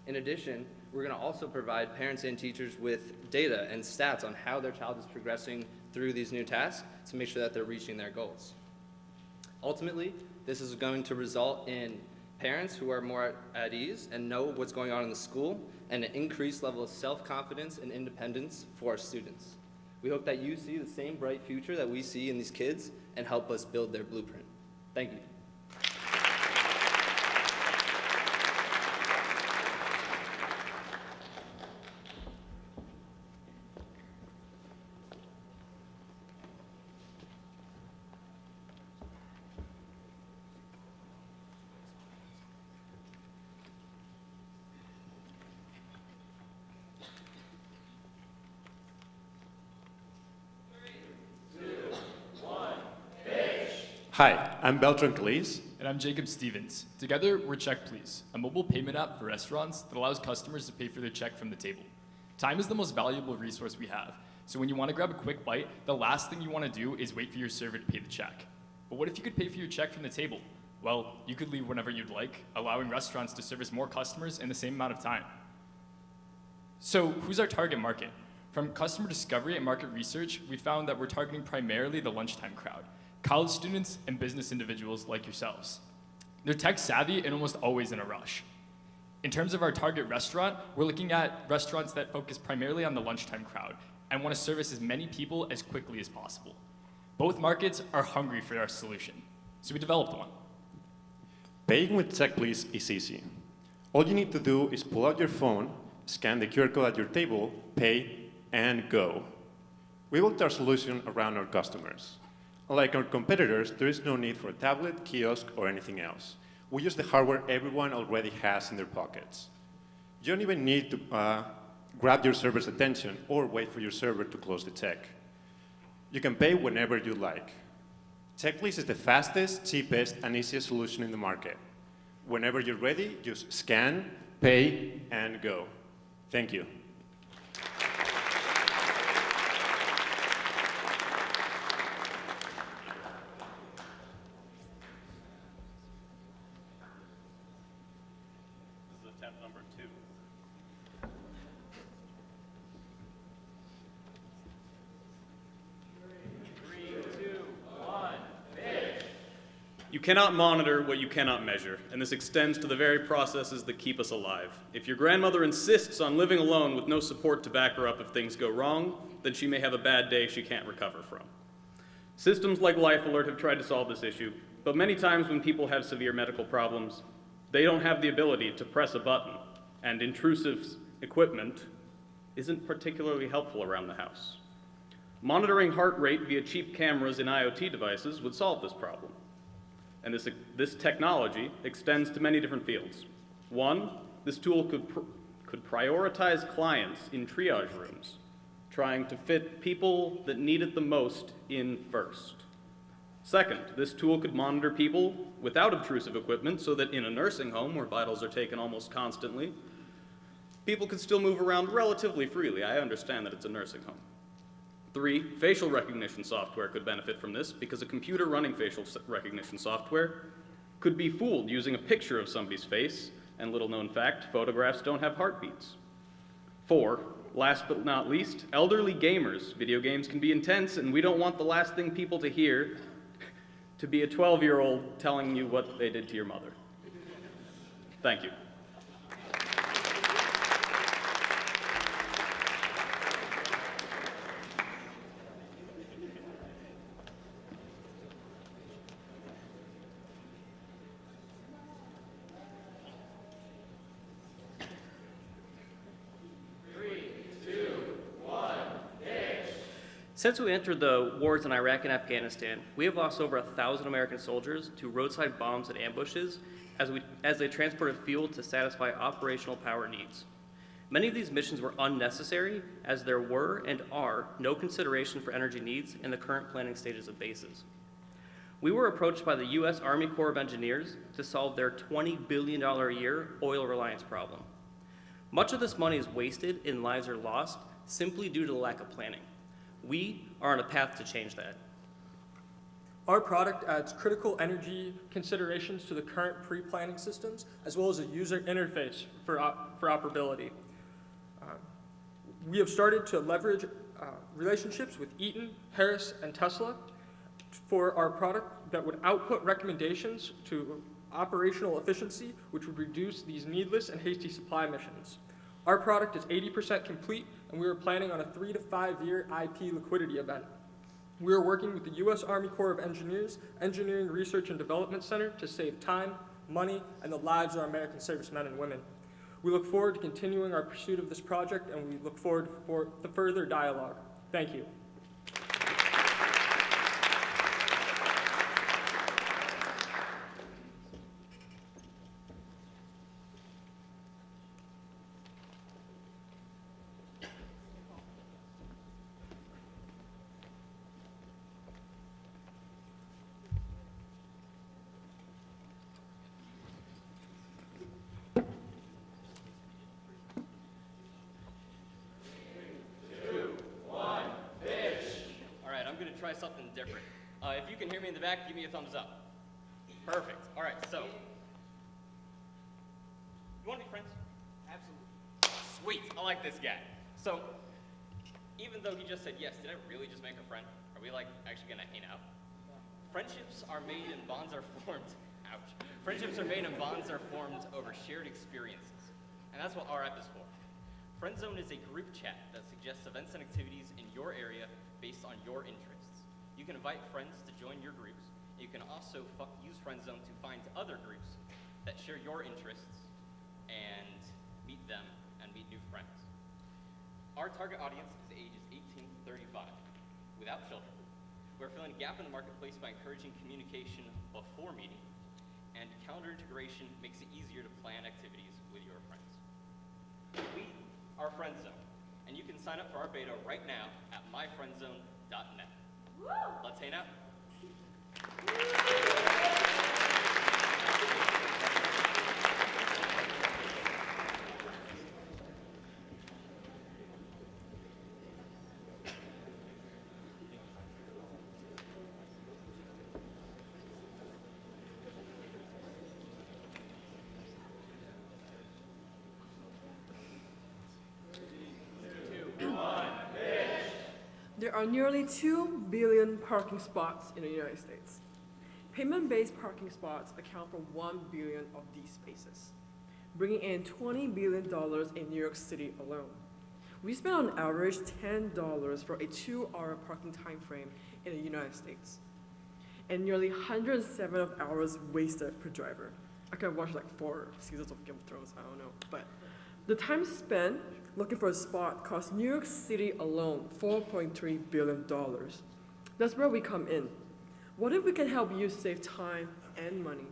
In addition, we're going to also provide parents and teachers with data and stats on how their child is progressing through these new tasks to make sure that they're reaching their goals. Ultimately, this is going to result in parents who are more at ease and know what's going on in the school, and an increased level of self-confidence and independence for our students. We hope that you see the same bright future that we see in these kids and help us build their blueprint. Thank you. Hi, I'm Beltran Calise. And I'm Jacob Stevens. Together, we're Check Please, a mobile payment app for restaurants that allows customers to pay for their check from the table. Time is the most valuable resource we have, so when you want to grab a quick bite, the last thing you want to do is wait for your server to pay the check. But what if you could pay for your check from the table? Well, you could leave whenever you'd like, allowing restaurants to service more customers in the same amount of time. So who's our target market? From customer discovery and market research, we found that we're targeting primarily the lunchtime crowd. College students and business individuals like yourselves. They're tech savvy and almost always in a rush. In terms of our target restaurant, we're looking at restaurants that focus primarily on the lunchtime crowd and want to service as many people as quickly as possible. Both markets are hungry for our solution, so we developed one. Paying with Check Please is easy. All you need to do is pull out your phone, scan the QR code at your table, pay, and go. We built our solution around our customers. Unlike our competitors, there is no need for a tablet, kiosk, or anything else. We use the hardware everyone already has in their pockets. You don't even need to grab your server's attention or wait for your server to close the check. You can pay whenever you like. Check Please is the fastest, cheapest, and easiest solution in the market. Whenever you're ready, just scan, pay, and go. Thank you. You cannot monitor what you cannot measure, and this extends to the very processes that keep us alive. If your grandmother insists on living alone with no support to back her up if things go wrong, then she may have a bad day she can't recover from. Systems like Life Alert have tried to solve this issue, but many times when people have severe medical problems, they don't have the ability to press a button, and intrusive equipment isn't particularly helpful around the house. Monitoring heart rate via cheap cameras in IoT devices would solve this problem. And this technology extends to many different fields. One, this tool could prioritize clients in triage rooms, trying to fit people that need it the most in first. Second, this tool could monitor people without obtrusive equipment so that in a nursing home where vitals are taken almost constantly, people could still move around relatively freely. I understand that it's a nursing home. Three, facial recognition software could benefit from this because a computer running facial recognition software could be fooled using a picture of somebody's face, and little known fact, photographs don't have heartbeats. Four, last but not least, elderly gamers. Video games can be intense, and we don't want the last thing people to hear to be a 12-year-old telling you what they did to your mother. Thank you. Since we entered the wars in Iraq and Afghanistan, we have lost over 1,000 American soldiers to roadside bombs and ambushes as they transported fuel to satisfy operational power needs. Many of these missions were unnecessary, as there were and are no consideration for energy needs in the current planning stages of bases. We were approached by the U.S. Army Corps of Engineers to solve their $20 billion a year oil reliance problem. Much of this money is wasted and lives are lost simply due to the lack of planning. We are on a path to change that. Our product adds critical energy considerations to the current pre-planning systems, as well as a user interface for operability. We have started to leverage relationships with Eaton, Harris, and Tesla for our product that would output recommendations to operational efficiency, which would reduce these needless and hasty supply missions. Our product is 80% complete, and we are planning on a 3 to 5 year IP liquidity event. We are working with the U.S. Army Corps of Engineers Engineering Research and Development Center to save time, money, and the lives of our American servicemen and women. We look forward to continuing our pursuit of this project, and we look forward for the further dialogue. Thank you. Try something different. If you can hear me in the back, give me a thumbs up. Perfect. All right, so. You want to be friends? Absolutely. Sweet. I like this guy. So, even though he just said yes, did I really just make a friend? Are we actually going to hang out? Friendships are made and bonds are formed. Ouch. Friendships are made and bonds are formed over shared experiences. And that's what RF is for. Friend Zone is a group chat that suggests events and activities in your area based on your interests. You can invite friends to join your groups. You can also use Friend Zone to find other groups that share your interests and meet them and meet new friends. Our target audience is ages 18 to 35, without children. We're filling a gap in the marketplace by encouraging communication before meeting, and calendar integration makes it easier to plan activities with your friends. We are Friend Zone, and you can sign up for our beta right now at myfriendzone.net. Let's hang out. There are nearly 2 billion parking spots in the United States. Payment-based parking spots account for 1 billion of these spaces, bringing in $20 billion in New York City alone. We spend on average $10 for a 2-hour parking time frame in the United States, and nearly 107 hours wasted per driver. I could have watched 4 seasons of Game of Thrones, I don't know, but the time spent looking for a spot costs New York City alone $4.3 billion. That's where we come in. What if we can help you save time and money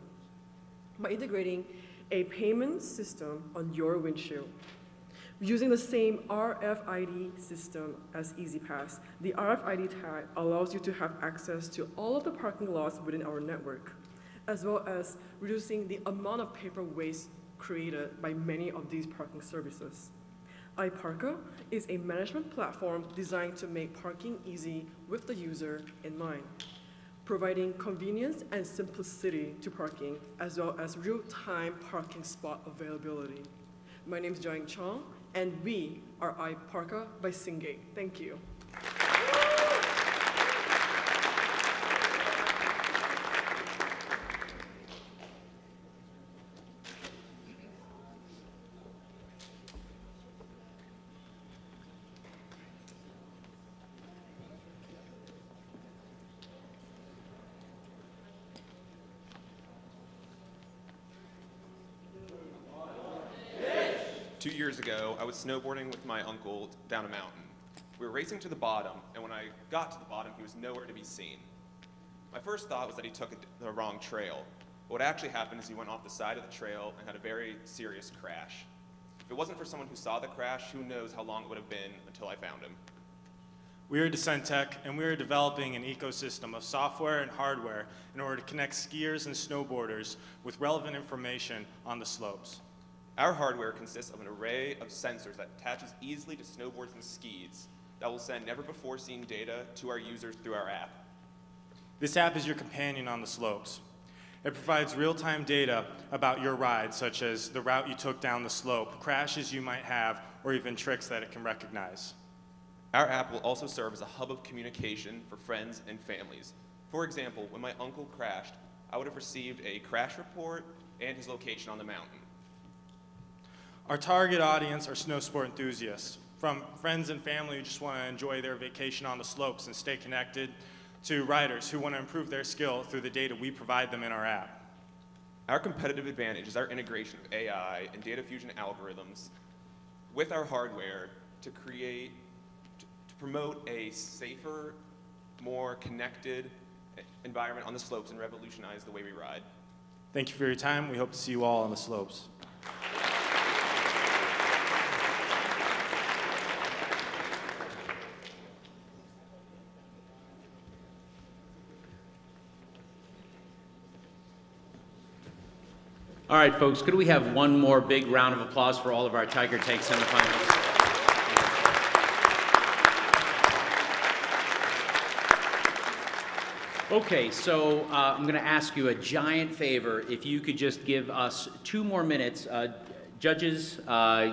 by integrating a payment system on your windshield? Using the same RFID system as EasyPass, the RFID tag allows you to have access to all of the parking lots within our network, as well as reducing the amount of paper waste created by many of these parking services. iParka is a management platform designed to make parking easy with the user in mind, providing convenience and simplicity to parking, as well as real-time parking spot availability. My name is Jiang Chong, and we are iParka by Singate. Thank you. 2 years ago, I was snowboarding with my uncle down a mountain. We were racing to the bottom, and when I got to the bottom, he was nowhere to be seen. My first thought was that he took the wrong trail. But what actually happened is he went off the side of the trail and had a very serious crash. If it wasn't for someone who saw the crash, who knows how long it would have been until I found him. We are Descent Tech, and we are developing an ecosystem of software and hardware in order to connect skiers and snowboarders with relevant information on the slopes. Our hardware consists of an array of sensors that attaches easily to snowboards and skis. that will send never-before-seen data to our users through our app. This app is your companion on the slopes. It provides real-time data about your ride, such as the route you took down the slope, crashes you might have, or even tricks that it can recognize. Our app will also serve as a hub of communication for friends and families. For example, when my uncle crashed, I would have received a crash report and his location on the mountain. Our target audience are snow sport enthusiasts, from friends and family who just want to enjoy their vacation on the slopes and stay connected, to riders who want to improve their skill through the data we provide them in our app. Our competitive advantage is our integration of AI and data fusion algorithms with our hardware to promote a safer, more connected environment on the slopes and revolutionize the way we ride. Thank you for your time. We hope to see you all on the slopes. All right, folks, could we have one more big round of applause for all of our Tiger Tank semifinals? Okay, so I'm going to ask you a giant favor. If you could just give us 2 more minutes. Judges,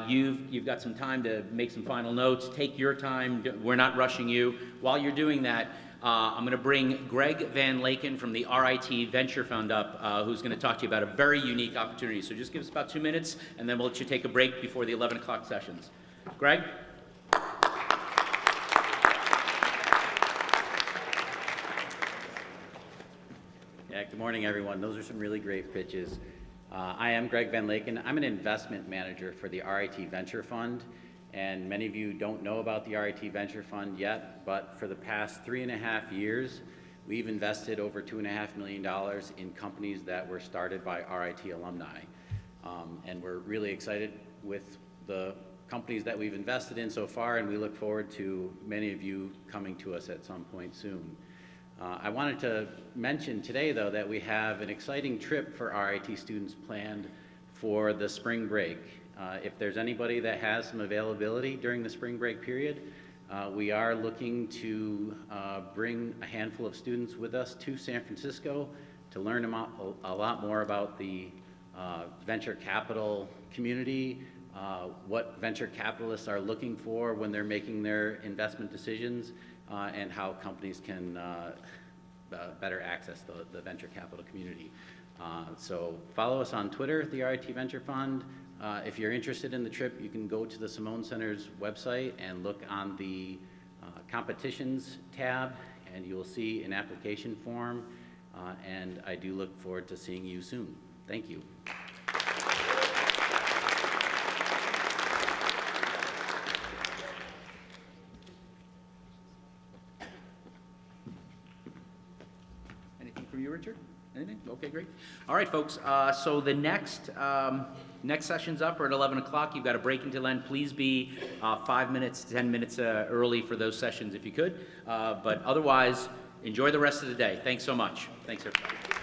you've got some time to make some final notes. Take your time. We're not rushing you. While you're doing that, I'm going to bring Greg Van Laken from the RIT Venture Fund up, who's going to talk to you about a very unique opportunity. So just give us about 2 minutes, and then we'll let you take a break before the 11 o'clock sessions. Greg? Yeah, good morning, everyone. Those are some really great pitches. I am Greg Van Laken. I'm an investment manager for the RIT Venture Fund. And many of you don't know about the RIT Venture Fund yet, but for the past 3.5 years, we've invested over $2.5 million in companies that were started by RIT alumni. And we're really excited with the companies that we've invested in so far, and we look forward to many of you coming to us at some point soon. I wanted to mention today, though, that we have an exciting trip for RIT students planned for the spring break. If there's anybody that has some availability during the spring break period, we are looking to bring a handful of students with us to San Francisco to learn a lot more about the venture capital community, what venture capitalists are looking for when they're making their investment decisions, and how companies can better access the venture capital community. So follow us on Twitter, the RIT Venture Fund. If you're interested in the trip, you can go to the Simone Center's website and look on the competitions tab, and you will see an application form. And I do look forward to seeing you soon. Thank you. Anything from you, Richard? Anything? Okay, great. All right, folks. So the next session's up at 11 o'clock. You've got a break until then. Please be 5 minutes, 10 minutes early for those sessions if you could. But otherwise, enjoy the rest of the day. Thanks so much. Thanks, everybody.